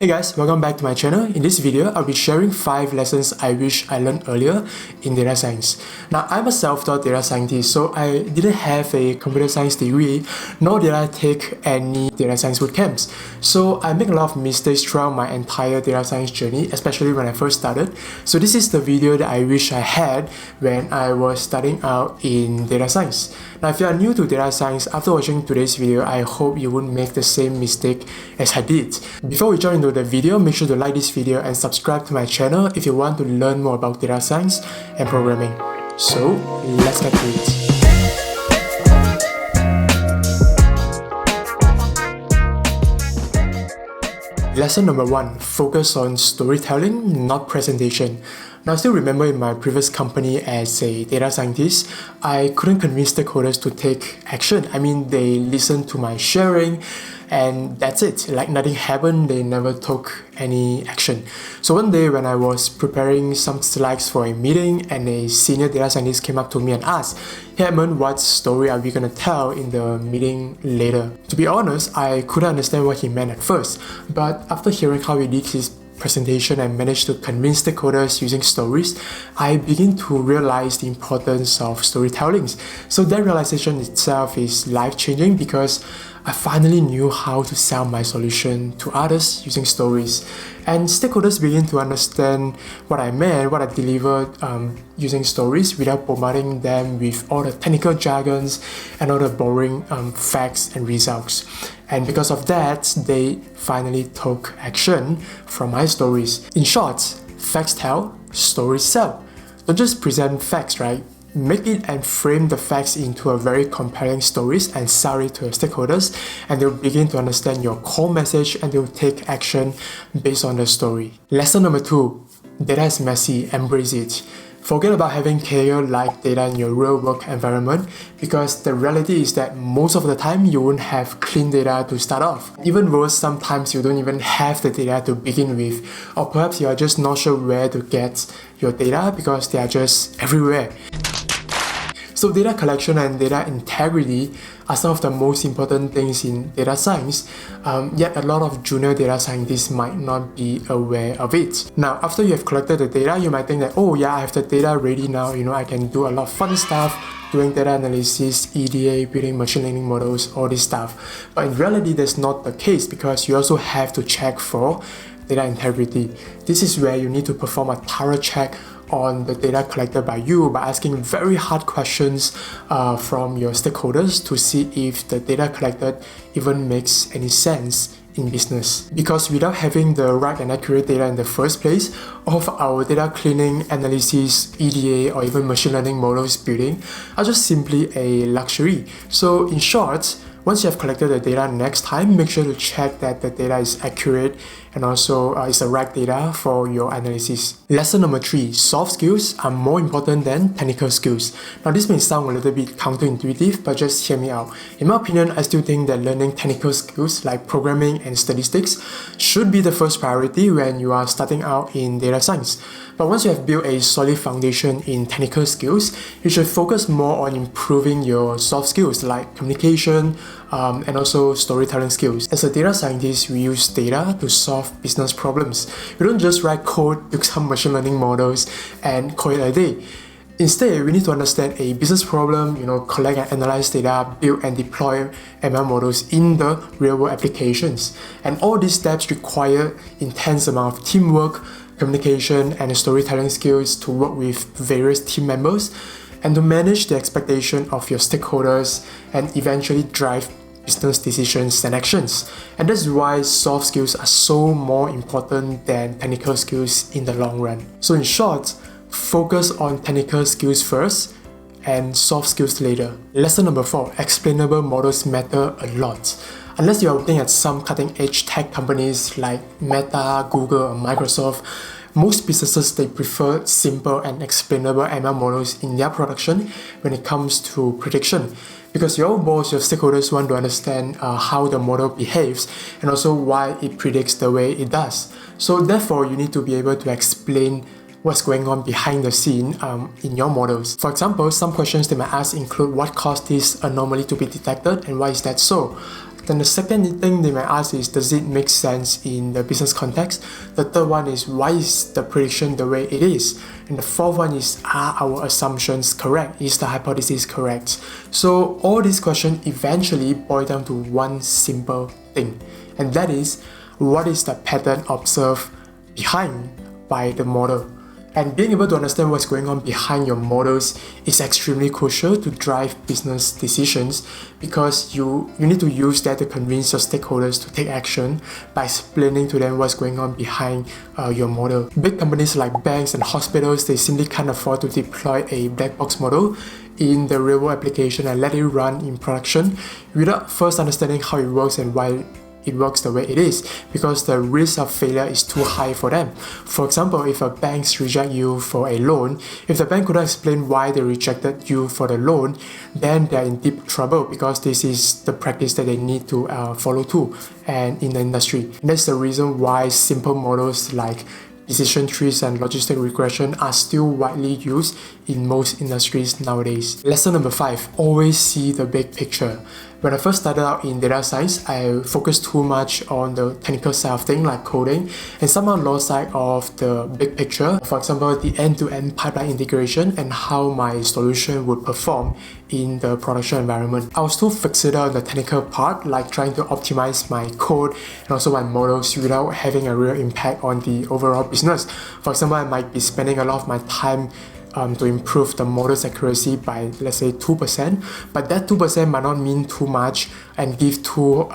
Hey guys, welcome back to my channel. In this video, I'll be sharing 5 lessons I wish I learned earlier in data science. Now, I'm a self-taught data scientist, so I didn't have a computer science degree, nor did I take any data science bootcamps. So I make a lot of mistakes throughout my entire data science journey, especially when I first started. So this is the video that I wish I had when I was starting out in data science. Now, if you are new to data science, after watching today's video, I hope you won't make the same mistake as I did. Before we jump into the video, make sure to like this video and subscribe to my channel if you want to learn more about data science and programming. So, let's get to it. Lesson number 1, focus on storytelling, not presentation. Now, I still remember in my previous company as a data scientist, I couldn't convince stakeholders to take action. I mean, they listened to my sharing and that's it. Like nothing happened, they never took any action. So one day when I was preparing some slides for a meeting and a senior data scientist came up to me and asked, "Hey Edmund, what story are we gonna tell in the meeting later?" To be honest, I couldn't understand what he meant at first, but after hearing how he did his presentation and managed to convince stakeholders using stories, I begin to realize the importance of storytelling. So that realization itself is life-changing because I finally knew how to sell my solution to others using stories. And stakeholders begin to understand what I meant, what I delivered using stories without bombarding them with all the technical jargons and all the boring facts and results. And because of that, they finally took action from my stories. In short, facts tell, stories sell. Don't just present facts, right? Make it and frame the facts into a very compelling stories and sell it to your stakeholders, and they'll begin to understand your core message and they'll take action based on the story. Lesson number 2, data is messy, embrace it. Forget about having chaos-like data in your real work environment because the reality is that most of the time you won't have clean data to start off. Even worse, sometimes you don't even have the data to begin with, or perhaps you are just not sure where to get your data because they are just everywhere. So data collection and data integrity are some of the most important things in data science, yet a lot of junior data scientists might not be aware of it. Now, after you have collected the data, you might think that, oh yeah, I have the data ready now, I can do a lot of fun stuff, doing data analysis, EDA, building machine learning models, all this stuff. But in reality, that's not the case because you also have to check for data integrity. This is where you need to perform a thorough check on the data collected by you by asking very hard questions from your stakeholders to see if the data collected even makes any sense in business. Because without having the right and accurate data in the first place, all of our data cleaning, analysis, EDA, or even machine learning models building are just simply a luxury. So in short, once you have collected the data next time, make sure to check that the data is accurate and also is the right data for your analysis. Lesson number 3, soft skills are more important than technical skills. Now this may sound a little bit counterintuitive, but just hear me out. In my opinion, I still think that learning technical skills like programming and statistics should be the first priority when you are starting out in data science. But once you have built a solid foundation in technical skills, you should focus more on improving your soft skills like communication and also storytelling skills. As a data scientist, we use data to solve business problems. We don't just write code, build some machine learning models, and call it a day. Instead, we need to understand a business problem, collect and analyze data, build and deploy ML models in the real-world applications. And all these steps require intense amount of teamwork, communication, and storytelling skills to work with various team members and to manage the expectation of your stakeholders and eventually drive business decisions and actions. And that's why soft skills are so more important than technical skills in the long run. So in short, focus on technical skills first and soft skills later. Lesson number 4, explainable models matter a lot. Unless you are working at some cutting-edge tech companies like Meta, Google, or Microsoft, most businesses, they prefer simple and explainable ML models in their production when it comes to prediction. Because your boss, your stakeholders want to understand how the model behaves and also why it predicts the way it does. So therefore, you need to be able to explain what's going on behind the scene in your models. For example, some questions they might ask include what caused this anomaly to be detected and why is that so? Then the second thing they might ask is, does it make sense in the business context? The third one is, why is the prediction the way it is? And the fourth one is, are our assumptions correct? Is the hypothesis correct? So all these questions eventually boil down to one simple thing, and that is, what is the pattern observed behind by the model? And being able to understand what's going on behind your models is extremely crucial to drive business decisions, because you need to use that to convince your stakeholders to take action by explaining to them what's going on behind your model. Big companies like banks and hospitals, they simply can't afford to deploy a black box model in the real world application and let it run in production without first understanding how it works and why it works the way it is, because the risk of failure is too high for them. For example, if a bank rejects you for a loan, if the bank couldn't explain why they rejected you for the loan, then they're in deep trouble, because this is the practice that they need to follow too, and in the industry. And that's the reason why simple models like decision trees and logistic regression are still widely used in most industries nowadays. Lesson number 5, always see the big picture. When I first started out in data science, I focused too much on the technical side of things like coding and somehow lost sight of the big picture. For example, the end-to-end pipeline integration and how my solution would perform in the production environment. I was too fixated on the technical part, like trying to optimize my code and also my models without having a real impact on the overall business. For example, I might be spending a lot of my time to improve the model's accuracy by, let's say, 2%, but that 2% might not mean too much and give too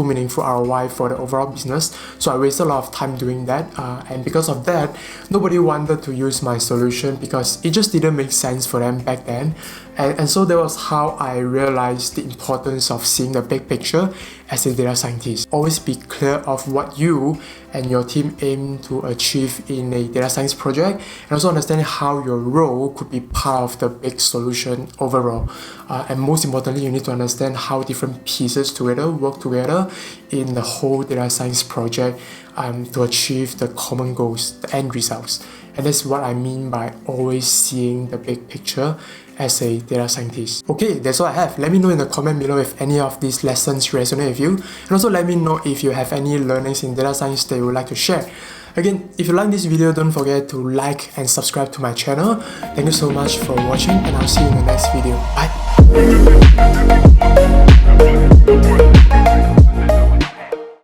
meaningful ROI for the overall business. So I wasted a lot of time doing that, and because of that, nobody wanted to use my solution because it just didn't make sense for them back then. And so that was how I realized the importance of seeing the big picture as a data scientist. Always be clear of what you and your team aim to achieve in a data science project, and also understand how your role could be part of the big solution overall. And most importantly, you need to understand how different pieces together work together in the whole data science project to achieve the common goals, the end results. And that's what I mean by always seeing the big picture as a data scientist. Okay, that's all I have. Let me know in the comment below if any of these lessons resonate with you, and also let me know if you have any learnings in data science that you would like to share. Again, if you like this video, don't forget to like and subscribe to my channel. Thank you so much for watching, and I'll see you in the next video. Bye!